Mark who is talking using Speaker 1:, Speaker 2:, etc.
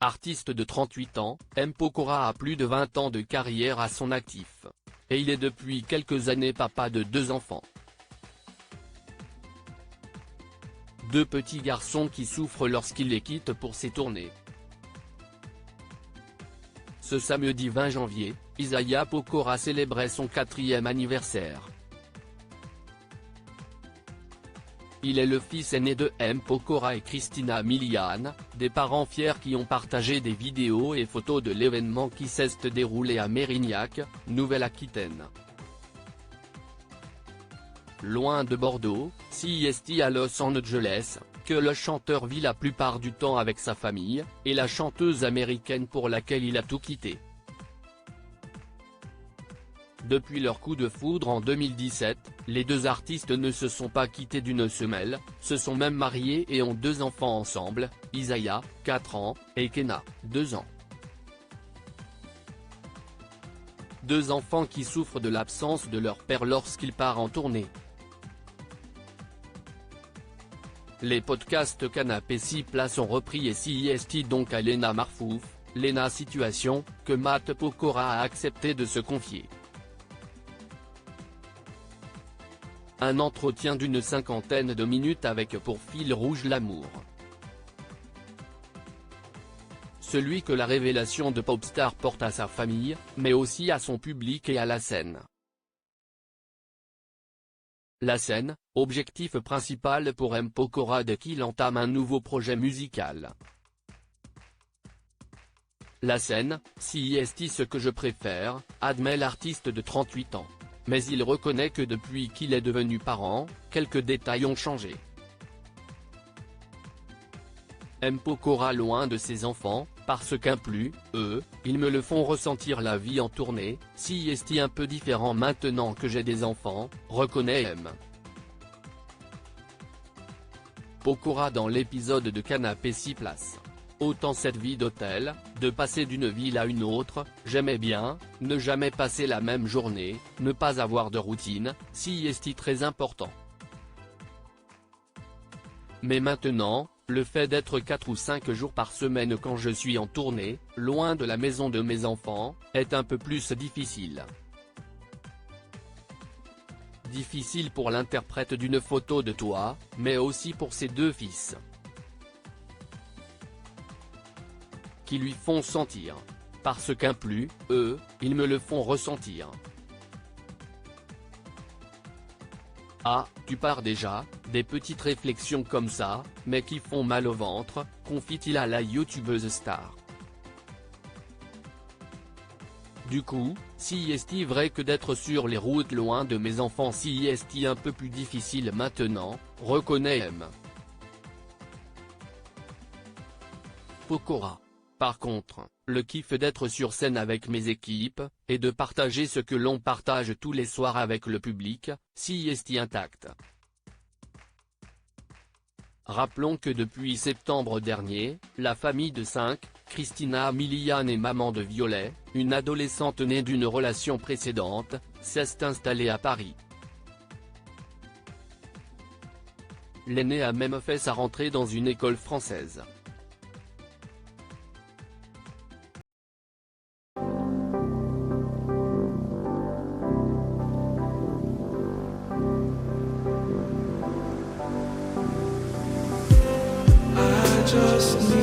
Speaker 1: Artiste de 38 ans, M. Pokora a plus de 20 ans de carrière à son actif. Et il est depuis quelques années papa de 2 enfants. 2 petits garçons qui souffrent lorsqu'il les quitte pour ses tournées. Ce samedi 20 janvier, Isaiah Pokora célébrait son 4e anniversaire. Il est le fils aîné de M. Pokora et Christina Milian, des parents fiers qui ont partagé des vidéos et photos de l'événement qui s'est déroulé à Mérignac, Nouvelle-Aquitaine. Loin de Bordeaux, CEST à Los Angeles, que le chanteur vit la plupart du temps avec sa famille, et la chanteuse américaine pour laquelle il a tout quitté. Depuis leur coup de foudre en 2017, les 2 artistes ne se sont pas quittés d'une semelle, se sont même mariés et ont 2 enfants ensemble, Isaiah, 4 ans, et Kenna, 2 ans. 2 enfants qui souffrent de l'absence de leur père lorsqu'il part en tournée. Les podcasts Canapé 6 Places ont repris et CEST donc à Lena Marfouf, Lena Situation, que Matt Pokora a accepté de se confier. Un entretien d'une 50aine de minutes avec pour fil rouge l'amour. Celui que la révélation de Popstar porte à sa famille, mais aussi à son public et à la scène. La scène, objectif principal pour M. Pokora dès qu'il entame un nouveau projet musical. La scène, CEST ce que je préfère, admet l'artiste de 38 ans. Mais il reconnaît que depuis qu'il est devenu parent, quelques détails ont changé. M. Pokora loin de ses enfants, parce qu'inclus, eux, ils me le font ressentir la vie en tournée, CEST un peu différent maintenant que j'ai des enfants, reconnaît M. Pokora dans l'épisode de Canapé 6 Places. Autant cette vie d'hôtel, de passer d'une ville à une autre, j'aimais bien, ne jamais passer la même journée, ne pas avoir de routine, CEST très important. Mais maintenant, le fait d'être 4 ou 5 jours par semaine quand je suis en tournée, loin de la maison de mes enfants, est un peu plus difficile. Difficile pour l'interprète d'une photo de toi, mais aussi pour ses 2 fils. Qui lui font sentir. Parce qu'inclus, eux, ils me le font ressentir. Ah, tu pars déjà, des petites réflexions comme ça, mais qui font mal au ventre, confie-t-il à la youtubeuse star. Du coup, CEST vrai que d'être sur les routes loin de mes enfants CEST un peu plus difficile maintenant, reconnaît M. Pokora. Par contre, le kiff d'être sur scène avec mes équipes, et de partager ce que l'on partage tous les soirs avec le public, CEST intact. Rappelons que depuis septembre dernier, la famille de 5, Christina Milian et maman de Violet, une adolescente née d'une relation précédente, s'est installée à Paris. L'aîné a même fait sa rentrée dans une école française.
Speaker 2: Just